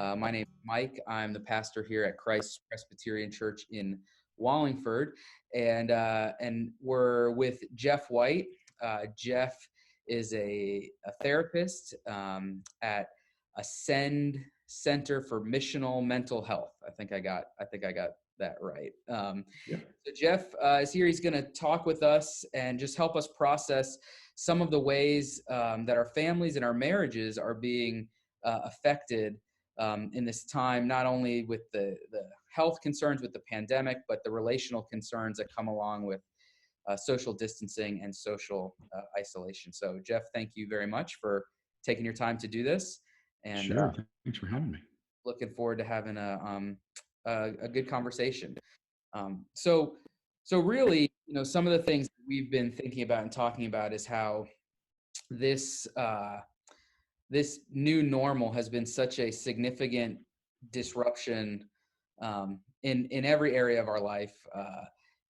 My name is Mike. I'm the pastor here at Christ Presbyterian Church in Wallingford, and we're with Jeff White. Jeff is a therapist at Ascend Center for Missional Mental Health. I think I got that right. Yeah. So Jeff is here. He's going to talk with us and just help us process some of the ways that our families and our marriages are being affected in this time, not only with the health concerns with the pandemic, but the relational concerns that come along with social distancing and social isolation. So Jeff, thank you very much for taking your time to do this. And Sure. Thanks for having me. looking forward to having a good conversation. So really, some of the things that we've been thinking about and talking about is how this this new normal has been such a significant disruption in every area of our life,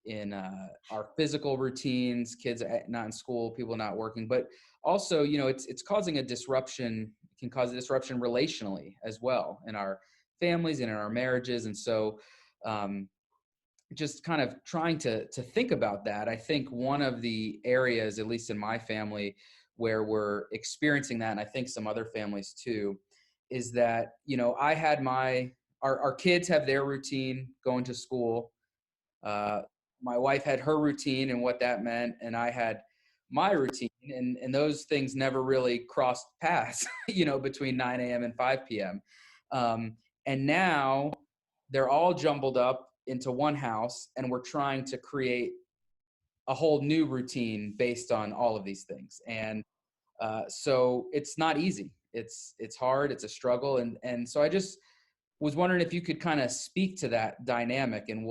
in our physical routines, kids not in school, people not working, but also, it's causing a disruption. It can cause a disruption relationally as well in our families and in our marriages, and so. Just kind of trying to think about that. I think one of the areas, at least in my family, where we're experiencing that, and I think some other families too, is that, I had our kids have their routine going to school. My wife had her routine and what that meant, and I had my routine, and those things never really crossed paths, between 9 a.m. and 5 p.m. And now they're all jumbled up into one house, and we're trying to create a whole new routine based on all of these things. And so it's not easy. It's hard. It's a struggle. And so I just was wondering if you could kind of speak to that dynamic and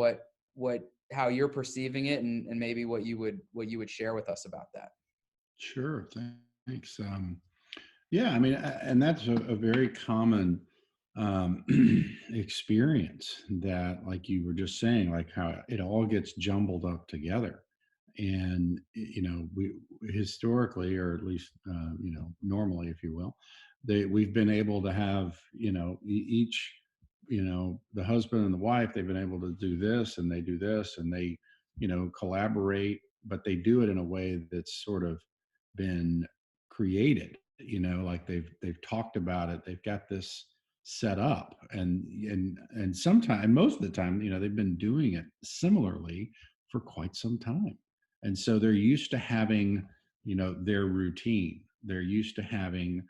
how you're perceiving it, and maybe what you would share with us about that. Sure. Thanks. Yeah, I mean, and that's a very common experience that, like you were just saying, like how it all gets jumbled up together. And, we historically, or at least, normally, if you will, we've been able to have, each, the husband and the wife, they've been able to do this and they do this and they, collaborate, but they do it in a way that's sort of been created, like they've talked about it. They've got this set up, and sometimes, most of the time, they've been doing it similarly for quite some time. And so they're used to having, their routine. They're used to having,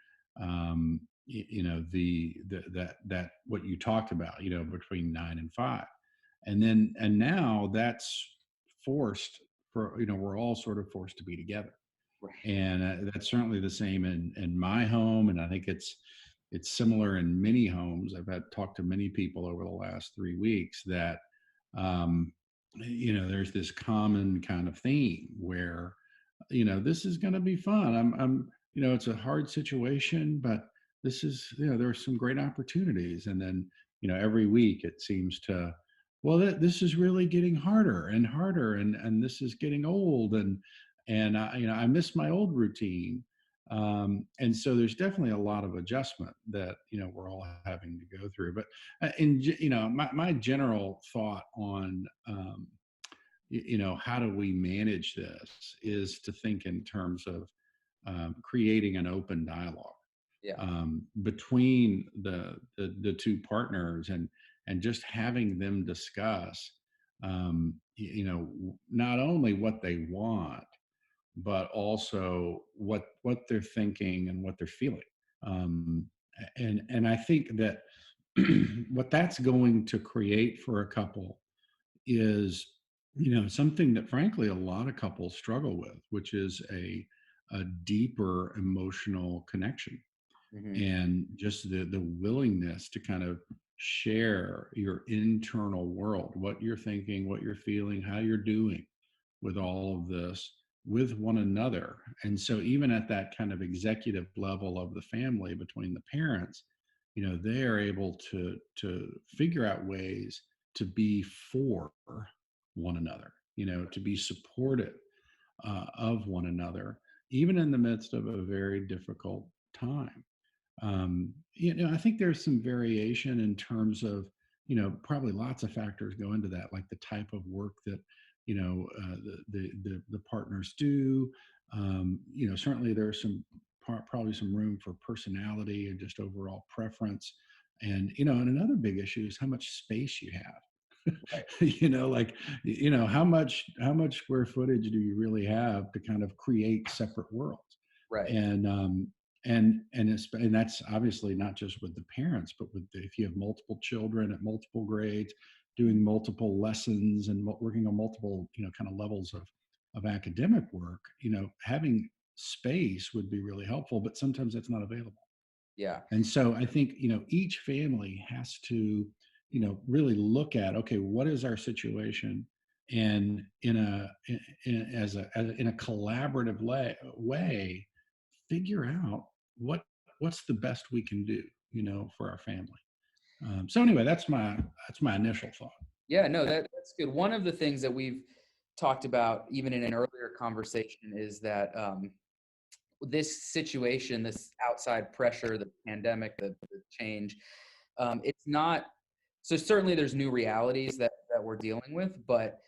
that what you talked about, between 9 and 5, and now that's forced for, we're all sort of forced to be together. Right. And that's certainly the same in my home, and I think it's similar in many homes. I've had talked to many people over the last 3 weeks that there's this common kind of theme where, this is going to be fun. I'm it's a hard situation, but this is, there are some great opportunities. And then, every week it seems to, well, this is really getting harder and harder, and this is getting old, and I miss my old routine. And so there's definitely a lot of adjustment that, we're all having to go through. But my general thought on, how do we manage this is to think in terms of creating an open dialogue, Yeah. between the two partners, and just having them discuss, not only what they want, but also what they're thinking and what they're feeling. Um, and I think that what that's going to create for a couple is, something that frankly a lot of couples struggle with, which is a deeper emotional connection, Mm-hmm. and just the willingness to kind of share your internal world, what you're thinking, what you're feeling, how you're doing with all of this, with one another. And so even at that kind of executive level of the family, between the parents, they are able to figure out ways to be for one another, to be supportive of one another, even in the midst of a very difficult time. I think there's some variation in terms of, probably lots of factors go into that, like the type of work that, the partners do. Certainly there's probably some room for personality and just overall preference. And another big issue is how much space you have. Right. Like, how much square footage do you really have to kind of create separate worlds? Right. And that's obviously not just with the parents, but if you have multiple children at multiple grades, doing multiple lessons and working on multiple, kind of levels of academic work, having space would be really helpful, but sometimes that's not available. Yeah. And so I think, each family has to, really look at, okay, what is our situation? And in a collaborative way, figure out what's the best we can do, for our family. So anyway, that's my initial thought. Yeah, no, that's good. One of the things that we've talked about, even in an earlier conversation, is that this situation, this outside pressure, the pandemic, the change, it's not. So certainly, there's new realities that we're dealing with, but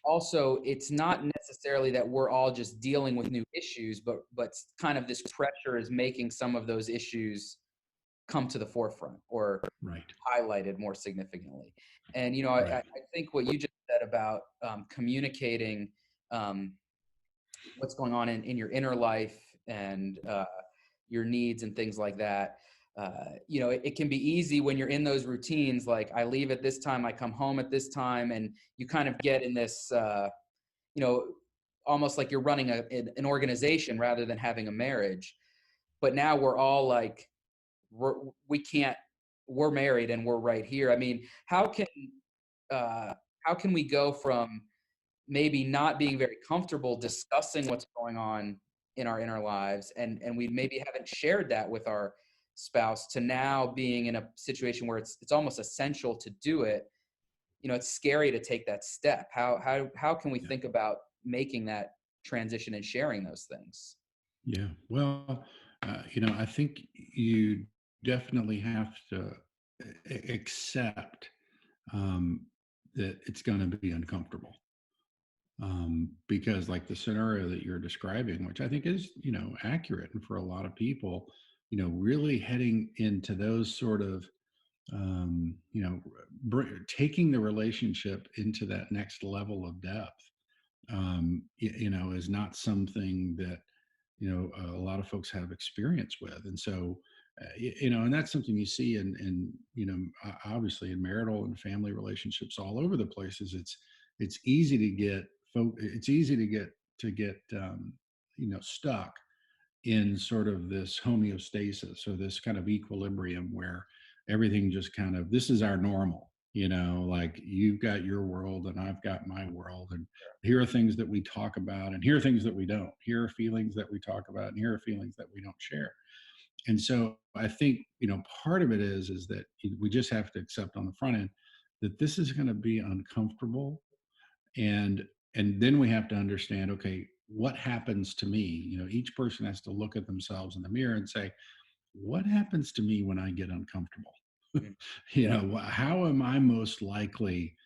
also it's not necessarily that we're all just dealing with new issues, but kind of this pressure is making some of those issues come to the forefront or Right. highlighted more significantly. And I Right. think what you just said about communicating um, what's going on in your inner life and your needs and things like that. It can be easy when you're in those routines. Like I leave at this time, I come home at this time, and you kind of get in this, you know, almost like you're running an organization rather than having a marriage. But now we're all like, we're, we can't, we're married and we're right here. I mean, uh, how can we go from maybe not being very comfortable discussing what's going on in our inner lives and we maybe haven't shared that with our spouse to now being in a situation where it's almost essential to do it. It's scary to take that step. How can we Yeah. think about making that transition and sharing those things? Yeah. Well, I think you definitely have to accept, um, that it's going to be uncomfortable. Because, like the scenario that you're describing, which I think is, accurate, and for a lot of people, really heading into those sort of, taking the relationship into that next level of depth, is not something that, a lot of folks have experience with. And so, and that's something you see in, obviously in marital and family relationships all over the places. It's easy to get it's easy to get stuck in sort of this homeostasis or this kind of equilibrium where everything just kind of, this is our normal, like you've got your world and I've got my world, and here are things that we talk about and here are things that we don't, here are feelings that we talk about and here are feelings that we don't share. And so I think, part of it is that we just have to accept on the front end that this is going to be uncomfortable. And and then we have to understand, okay, what happens to me? Each person has to look at themselves in the mirror and say, what happens to me when I get uncomfortable? Mm. Yeah. How am I most likely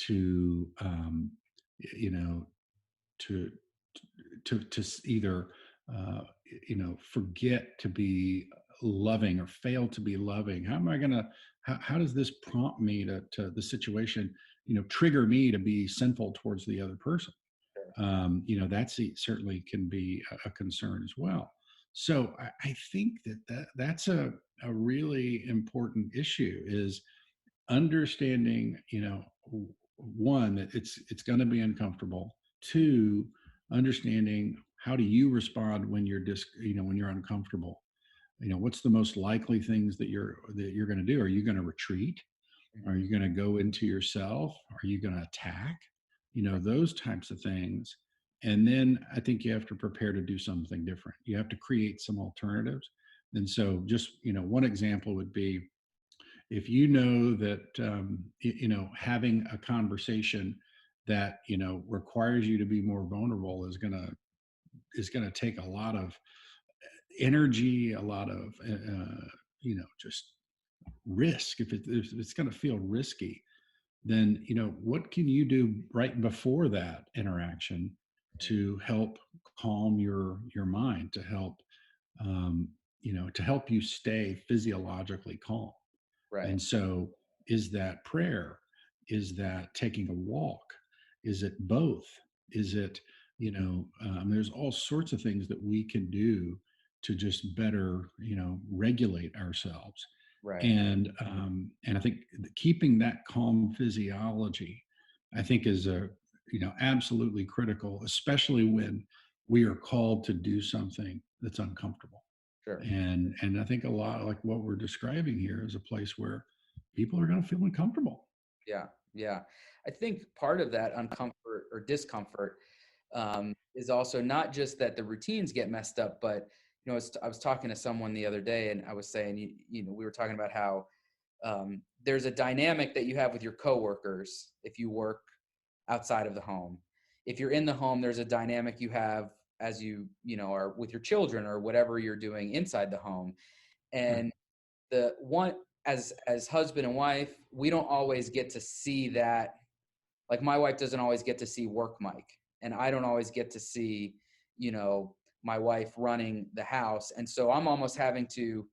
to, you know to either, forget to be loving or fail to be loving? How am I going to, how does this prompt me to the situation, trigger me to be sinful towards the other person? Sure. Certainly can be a concern as well. So I think that's a really important issue, is understanding, one, that it's going to be uncomfortable. Two, understanding how do you respond when when you're uncomfortable. What's the most likely things that you're going to do? Are you going to retreat? Are Mhm. you going to go into yourself? Are you going to attack? Right. Those types of things. And then I think you have to prepare to do something different. You have to create some alternatives. And so, just, one example would be, if you know that, having a conversation that, requires you to be more vulnerable is going to take a lot of energy, a lot of just risk. If it's going to feel risky, then what can you do right before that interaction Mhm. to help calm your mind, to help to help you stay physiologically calm. Right. And so, is that prayer? Is that taking a walk? Is it both? Is it, there's all sorts of things that we can do to just better, regulate ourselves. Right. And I think keeping that calm physiology, I think, is absolutely critical, especially when we are called to do something that's uncomfortable. Sure. And I think a lot like what we're describing here is a place where people are going to feel uncomfortable. Yeah. Yeah. I think part of that uncomfort or discomfort is also not just that the routines get messed up, but I was talking to someone the other day, and I was saying, we were talking about how there's a dynamic that you have with your coworkers if you work outside of the home. If you're in the home, there's a dynamic you have as are with your children or whatever you're doing inside the home. Right. And the one as husband and wife, we don't always get to see that. Like my wife doesn't always get to see work Mike, and I don't always get to see, you know, my wife running the house. And so I'm almost having to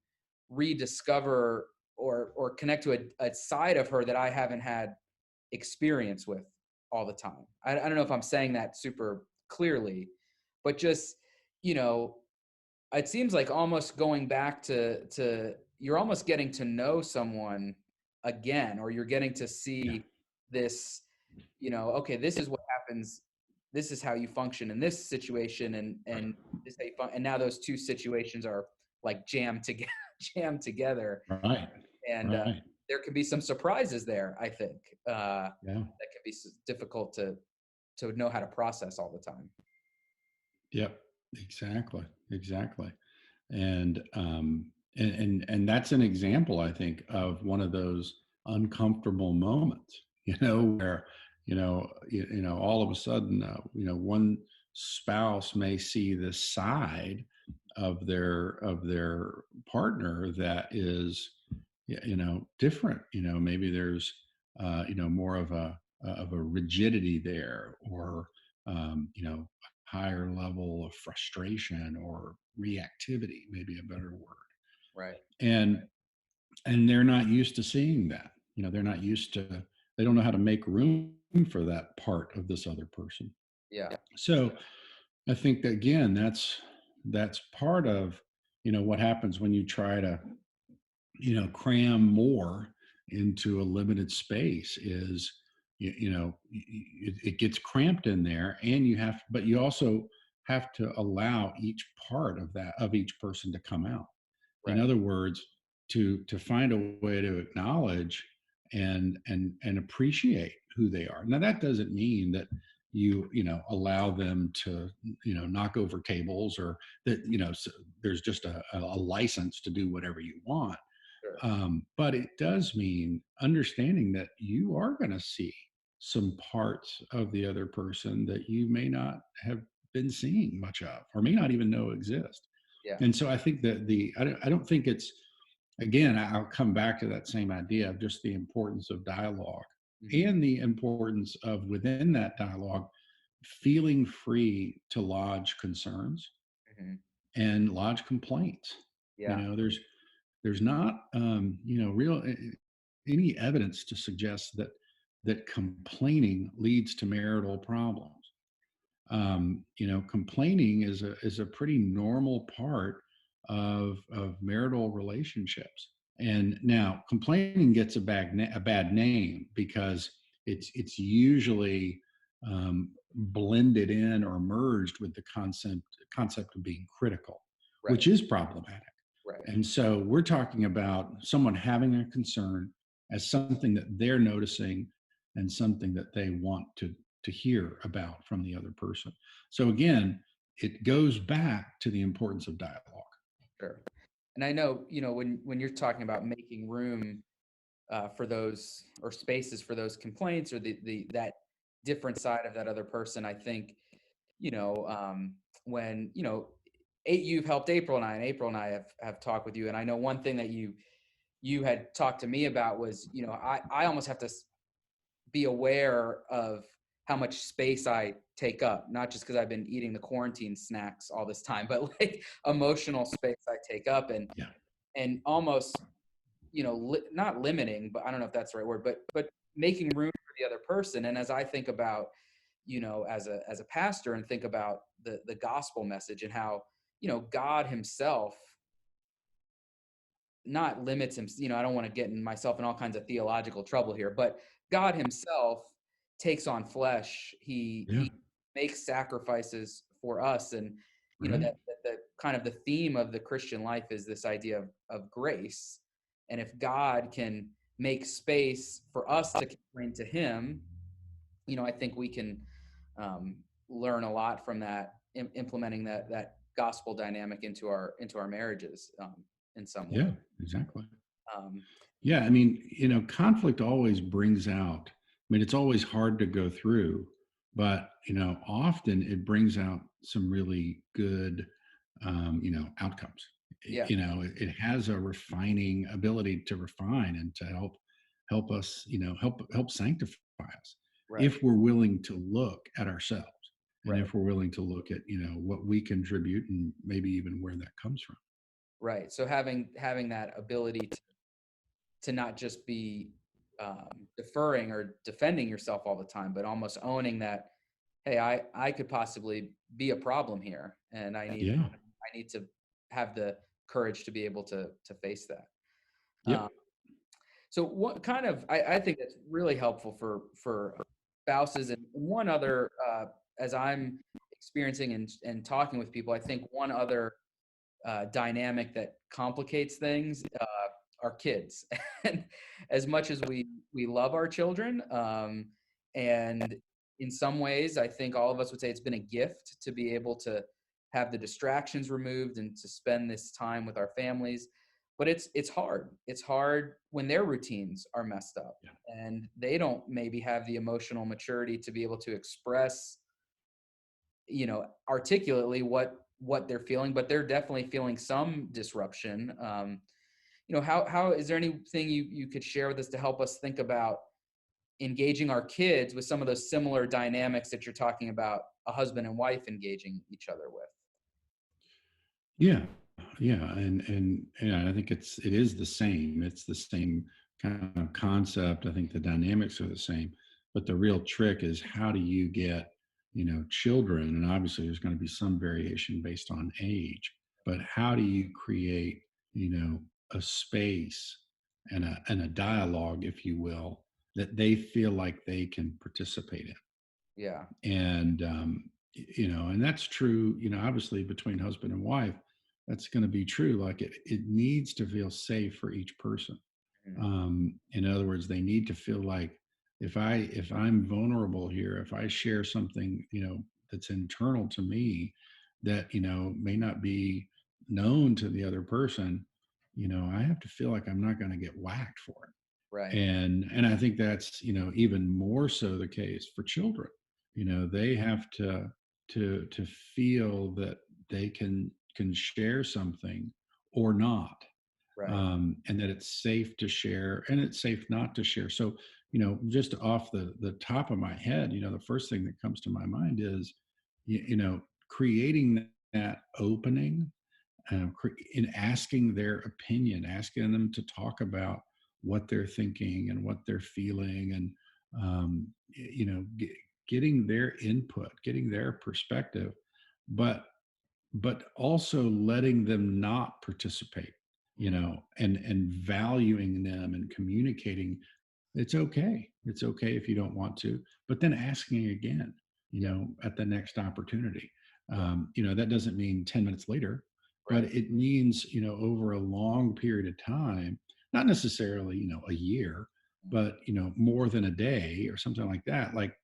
rediscover or connect to a side of her that I haven't had experience with all the time. I don't know if I'm saying that super clearly, but just, you know, it seems like almost going back to you're almost getting to know someone again, or you're getting to Yeah. see this, okay, this is what happens, this is how you function in this situation, and this how you and now those two situations are like jammed together jammed together. Right. And Right. there can be some surprises there, I think, Yeah. that can be difficult to know how to process all the time. Yep. Exactly. Exactly. And that's an example, I think, of one of those uncomfortable moments, where all of a sudden, one spouse may see this side of their partner that is, different. Maybe there's more of a rigidity there, or higher level of frustration or reactivity, maybe a better word. Right. And and they're not used to seeing that. They don't know how to make room for that part of this other person. Yeah. So I think that, again, that's part of what happens when you try to cram more into a limited space. Is it gets cramped in there, and but you also have to allow each part of each person to come out. In Right. other words, to find a way to acknowledge and appreciate who they are. Now, that doesn't mean that allow them to knock over tables, or that there's just a license to do whatever you want. Sure. But it does mean understanding that you are going to see some parts of the other person that you may not have been seeing much of, or may not even know exist. Yeah. And so I think that I don't think it's, again, I'll come back to that same idea of just the importance of dialogue, Hmm. and the importance of, within that dialogue, feeling free to lodge concerns Hmm. and lodge complaints. Yeah. There's not real any evidence to suggest that complaining leads to marital problems. Complaining is a pretty normal part of marital relationships. And now complaining gets a bad name, because it's usually blended in or merged with the concept of being critical, Right. which is problematic. Right. And so we're talking about someone having a concern as something that they're noticing, and something that they want to hear about from the other person. So again, it goes back to the importance of dialogue. Sure. And I know, when you're talking about making room for those, or spaces for those complaints, or the that different side of that other person, I think, you know, when, you've helped April and I, and April and I have talked with you. And I know one thing that you had talked to me about was, I almost have to be aware of how much space I take up, not just because I've been eating the quarantine snacks all this time, but like emotional space I take up, Yeah. and almost, not limiting, but I don't know if that's the right word, but making room for the other person. And as I think about, as a pastor, and think about the gospel message, and how, God himself not limits him, I don't want to get in myself in all kinds of theological trouble here, but God himself takes on flesh. Yeah. He makes sacrifices for us. And Right. that the kind of the theme of the Christian life is this idea of grace. And if God can make space for us to bring to him, I think we can um, learn a lot from that, implementing that gospel dynamic into our marriages, in some way. Yeah, exactly. Um, Yeah, I mean, conflict always brings out, I mean, it's always hard to go through, but, often it brings out some really good, outcomes. yeah, It has a refining ability to refine and to help us, help sanctify us right, if we're willing to look at ourselves and right, if we're willing to look at, what we contribute and maybe even where that comes from. right. So having that ability to not just be deferring or defending yourself all the time, but almost owning that, hey, I could possibly be a problem here, and Yeah. I need to have the courage to be able to face that. Um, Yep. so what kind of, I think that's really helpful for spouses. And one other, as I'm experiencing and talking with people, I think one other dynamic that complicates things are kids. And as much as we love our children, and in some ways, I think all of us would say it's been a gift to be able to have the distractions removed and to spend this time with our families. But it's hard. It's hard when their routines are messed up, Yeah. and they don't maybe have the emotional maturity to be able to express, articulately what they're feeling, but they're definitely feeling some disruption. How is there anything you could share with us to help us think about engaging our kids with some of those similar dynamics that you're talking about a husband and wife engaging each other with? Yeah, yeah, and I think it is the same. It's the same kind of concept. I think the dynamics are the same, but the real trick is how do you get, children, and obviously there's going to be some variation based on age, but how do you create, a space and a dialogue, if you will, that they feel like they can participate in? Yeah. And and that's true, obviously between husband and wife, that's going to be true. Like it needs to feel safe for each person. Mhm. In other words, they need to feel like if I'm vulnerable here, if I share something, that's internal to me that may not be known to the other person, I have to feel like I'm not going to get whacked for it. Right. And I think that's even more so the case for children. They have to feel that they can share something or not, Right. and that it's safe to share and it's safe not to share. So just off the top of my head, the first thing that comes to my mind is creating that opening, in asking their opinion, asking them to talk about what they're thinking and what they're feeling, and getting their input, getting their perspective, but also letting them not participate, Mhm. and valuing them and communicating it's okay if you don't want to, but then asking again, Yeah. at the next opportunity. Yeah. That doesn't mean 10 minutes later, but Right. it means, over a long period of time, not necessarily, a year, Mhm. but, more than a day or something like that. Like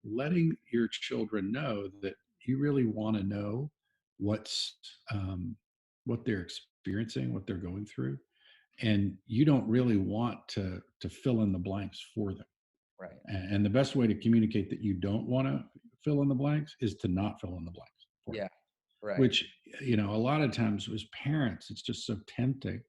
letting your children know that you really want to know what's, um, what they're experiencing, what they're going through, and you don't really want to fill in the blanks for them. Right. And the best way to communicate that you don't want to fill in the blanks is to not fill in the blanks for Yeah. them. right. which, a lot of times as parents, it's just so tempting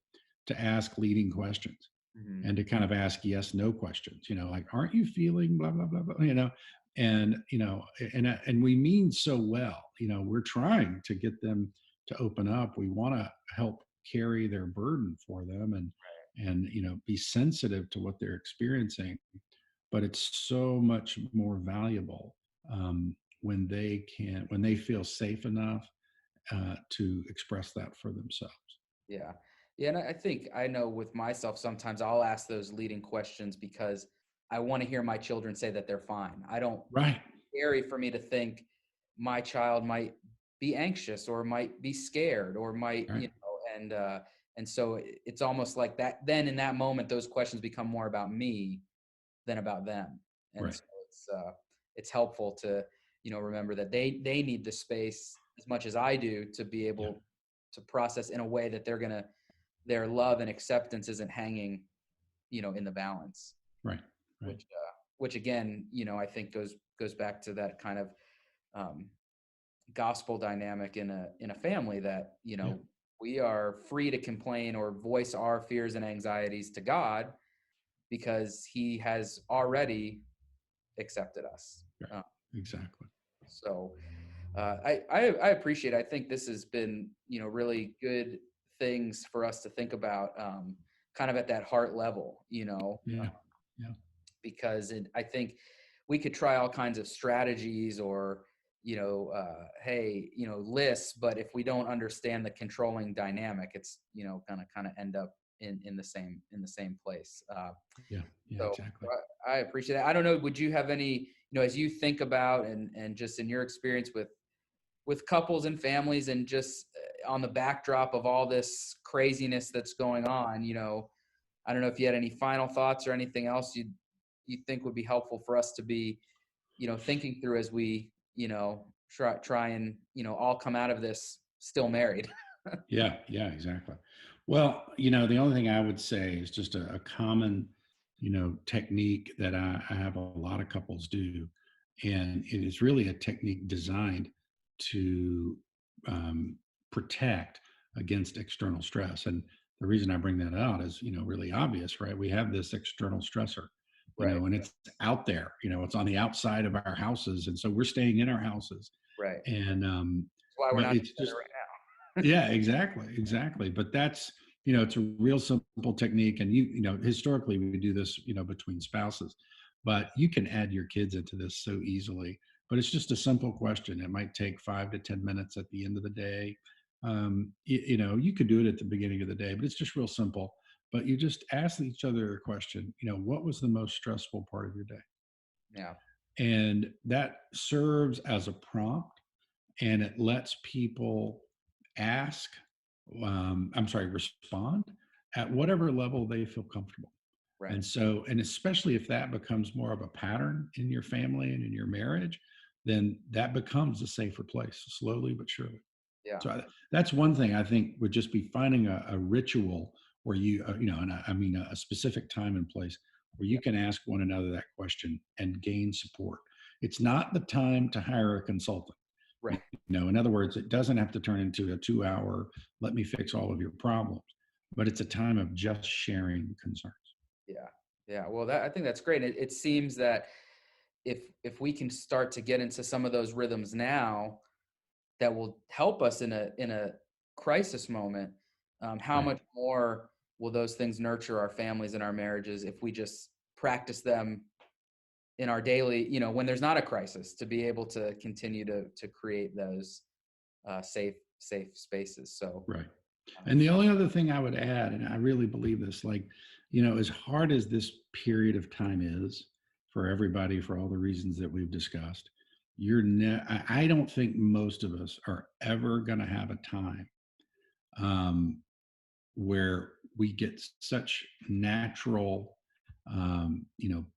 to ask leading questions Hmm. and to kind of ask yes, no questions, like, aren't you feeling blah, blah, blah, blah, and, and we mean so well, we're trying to get them to open up. We want to help carry their burden for them and, be sensitive to what they're experiencing. But it's so much more valuable when they feel safe enough to express that for themselves. Yeah. Yeah. And I think I know with myself, sometimes I'll ask those leading questions because I want to hear my children say that they're fine. I don't, Right. scary for me to think my child might be anxious or might be scared or might, Right. and so it's almost like that. Then in that moment, those questions become more about me than about them. And Right. so it's helpful to, remember that they need the space as much as I do to be Yeah. able to process in a way that their love and acceptance isn't hanging, in the balance, Right. Right. which again, I think goes back to that kind of um, gospel dynamic in a family that, Yeah. we are free to complain or voice our fears and anxieties to God because he has already accepted us. Right. Uh, Exactly. so I appreciate it. I think this has been, really good things for us to think about, kind of at that heart level, Yeah. Yeah. because I think we could try all kinds of strategies or, hey, lists, but if we don't understand the controlling dynamic, it's, gonna kind of end up in the same place. Yeah. Yeah. So Exactly. I appreciate that. I don't know. Would you have any, as you think about and just in your experience with couples and families and just on the backdrop of all this craziness that's going on, I don't know if you had any final thoughts or anything else you think would be helpful for us to be, thinking through as we, try and, all come out of this still married. Yeah, yeah, exactly. Well, the only thing I would say is just a common, technique that I have a lot of couples do. And it is really a technique designed to um, protect against external stress. And the reason I bring that out is, really obvious, right? We have this external stressor, Right. and it's out there, it's on the outside of our houses. And so we're staying in our houses. Right. And, That's why we're but not it's together just, right yeah, exactly, exactly. But that's, it's a real simple technique, and historically we do this, between spouses, but you can add your kids into this so easily. But it's just a simple question. It might take 5 to 10 minutes at the end of the day. You could do it at the beginning of the day, but it's just real simple. But you just ask each other a question. What was the most stressful part of your day? now. Yeah. And that serves as a prompt, and it lets people ask, respond at whatever level they feel comfortable. Right. And so, and especially if that becomes more of a pattern in your family and in your marriage, then that becomes a safer place slowly but surely. Yeah. So that's one thing I think would just be finding a ritual where and I mean a specific time and place where Yeah. you can ask one another that question and gain support. It's not the time to hire a consultant. Right. In other words, it doesn't have to turn into a 2 hour, let me fix all of your problems, but it's a time of just sharing concerns. Yeah. Yeah. Well, I think that's great. It seems that if we can start to get into some of those rhythms now, that will help us in a crisis moment. How Right. much more will those things nurture our families and our marriages if we just practice them in our daily, when there's not a crisis, to be able to continue to create those safe spaces. So, Right. And um, the only other thing I would add, and I really believe this, like, as hard as this period of time is for everybody, for all the reasons that we've discussed, I don't think most of us are ever going to have a time um, where we get such natural,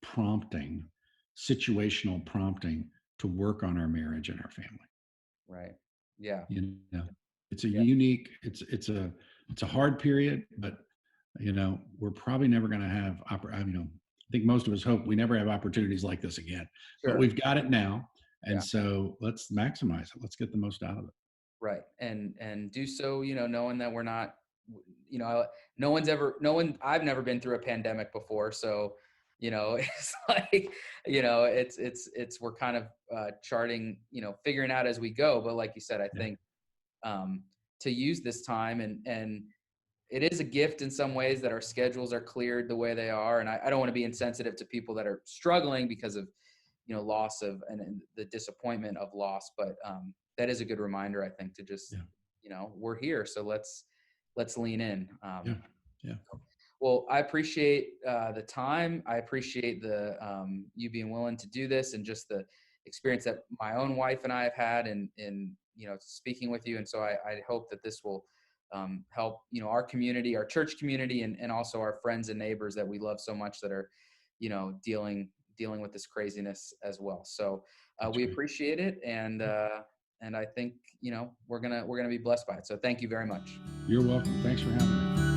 prompting, situational prompting to work on our marriage and our family. right. Yeah. You know, it's a Yeah. unique, it's a hard period, but we're probably never going to have, I think most of us hope we never have opportunities like this again, but Sure. we've got it now. And Yeah. so let's maximize it. Let's get the most out of it. Right. And do so, knowing that we're not, you know, no one, I've never been through a pandemic before. So, it's like, we're kind of charting, figuring out as we go. But like you said, I Yeah. think um, to use this time, and it is a gift in some ways that our schedules are cleared the way they are. And I don't want to be insensitive to people that are struggling because of, loss of, and the disappointment of loss. But that is a good reminder, I think, to just, Yeah. we're here. So let's lean in. Yeah. Yeah. Well, I appreciate the time. I appreciate the you being willing to do this, and just the experience that my own wife and I have had in speaking with you. And so I hope that this will help our community, our church community, and also our friends and neighbors that we love so much that are dealing with this craziness as well. So That's we great. appreciate it, and I think we're gonna be blessed by it. So thank you very much. You're welcome. Thanks for having me.